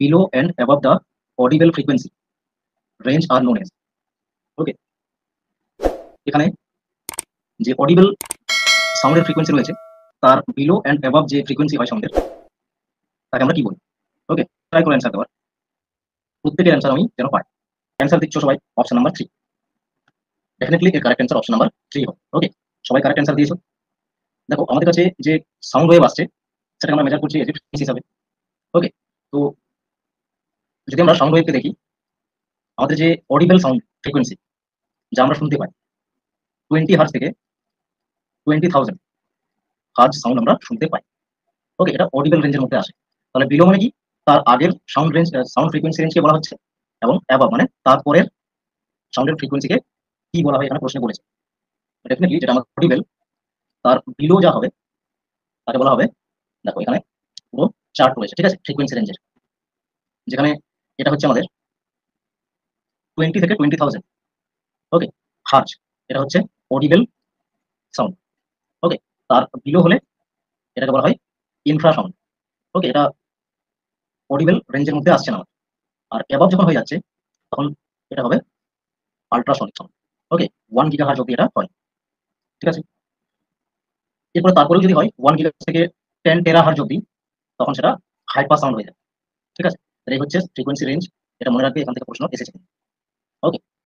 Below and above the audible frequency range are known as. Okay, এখানে যে audible সাউন্ডের frequency রয়েছে তার বিলো অ্যান্ড অ্যাবভ যে ফ্রিকোয়েন্সি হয় সাউন্ডের তাকে আমরা কি বলি? ওকে, ট্রাই করে অ্যান্সার দেওয়ার। প্রত্যেকের অ্যান্সার আমি যেন পাই। অ্যান্সার দিচ্ছ সবাই অপশন নাম্বার 3। ডেফিনেটলি এর কারেক্ট অ্যান্সার অপশন নাম্বার 3 হবে। ওকে, সবাই কারেক্ট অ্যান্সার দিয়েছো। দেখো আমাদের কাছে যে সাউন্ড ওয়েভ আসছে সেটাকে আমরা মেজার করছি এজ ফ্রিকোয়েন্সি হিসাবে। ওকে, তো যদি আমরা সাউন্ড ওয়েভকে দেখি, আমাদের যে অডিবল সাউন্ড ফ্রিকোয়েন্সি যা আমরা শুনতে পাই 20 হার্জ থেকে 20,000 হার্জ সাউন্ড আমরা শুনতে পাই। ওকে, এটা অডিবল রেঞ্জের মধ্যে আসে। তাহলে বিলো মানে কি? তার আগের সাউন্ড রেঞ্জ, সাউন্ড ফ্রিকোয়েন্সি রেঞ্জকে বলা হচ্ছে, এবং অ্যাবভ মানে তারপরের সাউন্ডের ফ্রিকোয়েন্সিকে কি বলা হয় এখানে প্রশ্নে বলেছে। ডেফিনেটলি যেটা আমার অডিবল তার বিলো যা হবে তাকে বলা হবে, দেখো এখানে পুরো চার্ট রয়েছে, ঠিক আছে, ফ্রিকোয়েন্সি রেঞ্জের, যেখানে এটা হচ্ছে আমাদের 20 থেকে 20,000। ওকে, হার্জ এটা হচ্ছে অডিবল সাউন্ড। ওকে, তার বিলো হলে এটাকে বলা হয় ইনফ্রা সাউন্ড। ওকে, এটা অডিবল রেঞ্জের মধ্যে আসছে না আমার। আর অ্যাবভ যখন হয়ে যাচ্ছে তখন এটা হবে আল্ট্রাসনিক সাউন্ড। ওকে, 1 গিগাহার্জ অব্দি এটা হয়, ঠিক আছে। এরপরে তারপরেও যদি হয় 1 গিগাহার্জ থেকে 10 টেরাহার্জ অব্দি, তখন সেটা হাইপার সাউন্ড হয়ে যায়, ঠিক আছে। এই হচ্ছে ফ্রিকোয়েন্সি রেঞ্জ, এটা মনে রাখবে, এখান থেকে প্রশ্ন এসেছে। ওকে,